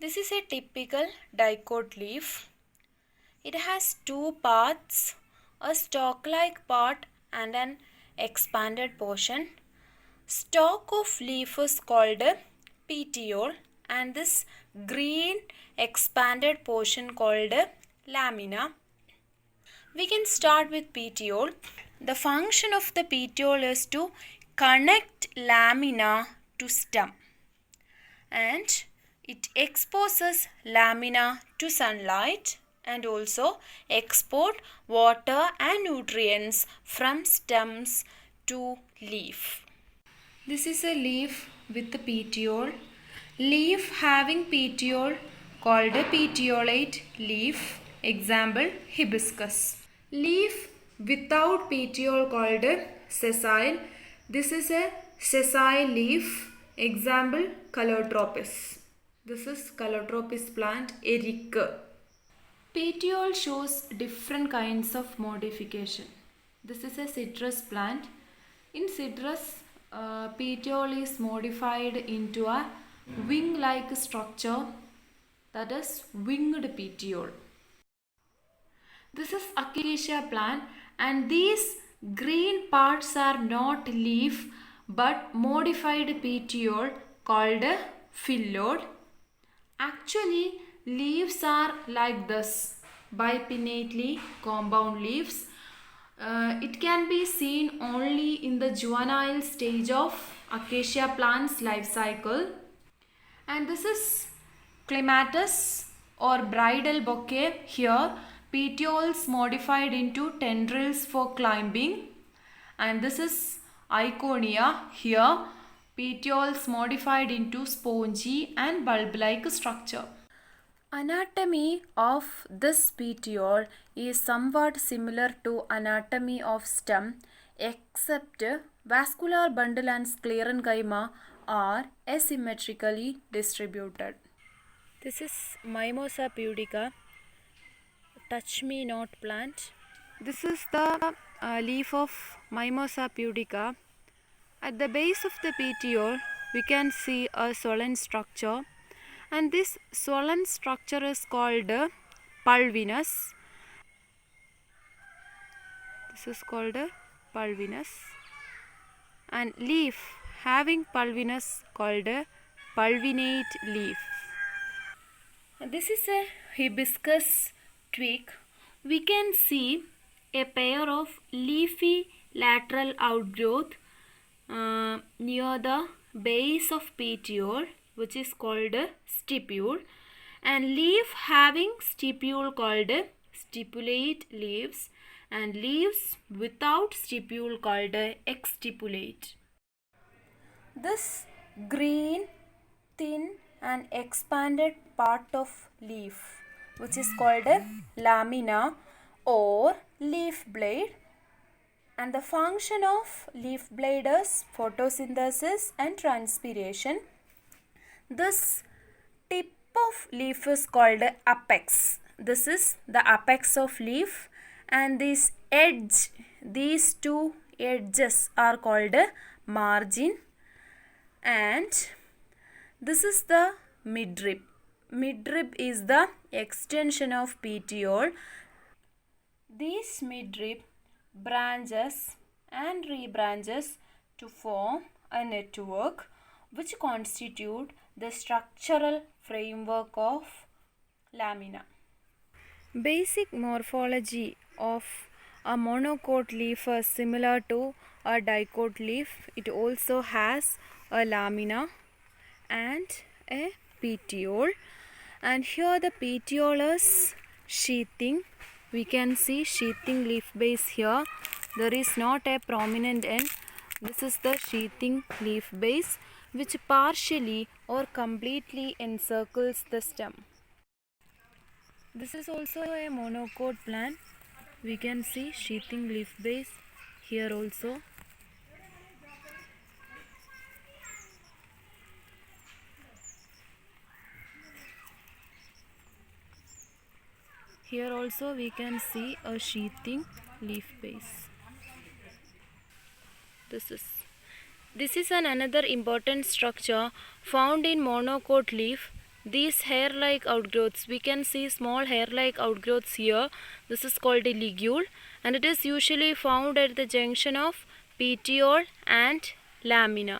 This is a typical dicot leaf. It has two parts, a stalk-like part and an expanded portion. Stalk of leaf is called a petiole and this green expanded portion called a lamina. We can start with petiole. The function of the petiole is to connect lamina to stem and it exposes lamina to sunlight and also export water and nutrients from stems to leaf. This is a leaf with the petiole. Leaf having petiole called a petiolate leaf. Example, hibiscus. Leaf without petiole called a sessile. This is a sessile leaf. Example, Calotropis. This is Calotropis plant, Erica. Petiole shows different kinds of modification. This is a citrus plant. In citrus, petiole is modified into a wing-like structure, that is winged petiole. This is acacia plant and these green parts are not leaf but modified petiole called a phyllodes. Actually, leaves are like this, bipinnately compound leaves. It can be seen only in the juvenile stage of acacia plant's life cycle. And this is clematis or bridal bouquet. Here, petioles modified into tendrils for climbing. And this is Iconia. Here, petioles modified into spongy and bulb-like structure. Anatomy of this petiole is somewhat similar to anatomy of stem, except vascular bundle and sclerenchyma are asymmetrically distributed. This is Mimosa pudica, touch me not plant. This is the leaf of Mimosa pudica. At the base of the petiole, we can see a swollen structure. And this swollen structure is called pulvinus. This is called pulvinus. And leaf having pulvinus called a pulvinate leaf. This is a hibiscus twig. We can see a pair of leafy lateral outgrowth near the base of petiole, which is called a stipule, and leaf having stipule called a stipulate leaves and leaves without stipule called a exstipulate. This green, thin and expanded part of leaf, which is called a lamina or leaf blade, and the function of leaf blade is photosynthesis and transpiration. This tip of leaf is called apex. This is the apex of leaf and this edge, these two edges are called margin, and this is the midrib. Midrib is the extension of petiole. These midrib branches and rebranches to form a network which constitute the structural framework of lamina. Basic morphology of a monocote leaf is similar to a dicot leaf. It also has a lamina and a petiole, and here the petiole is sheathing. We can see sheathing leaf base here. There is not a prominent end. This is the sheathing leaf base which partially or completely encircles the stem. This is also a monocote plant. We can see sheathing leaf base here also. Here also we can see a sheathing leaf base. This is another important structure found in monocote leaf. these hair-like outgrowths, we can see small hair-like outgrowths here. This is called a ligule, and it is usually found at the junction of petiole and lamina.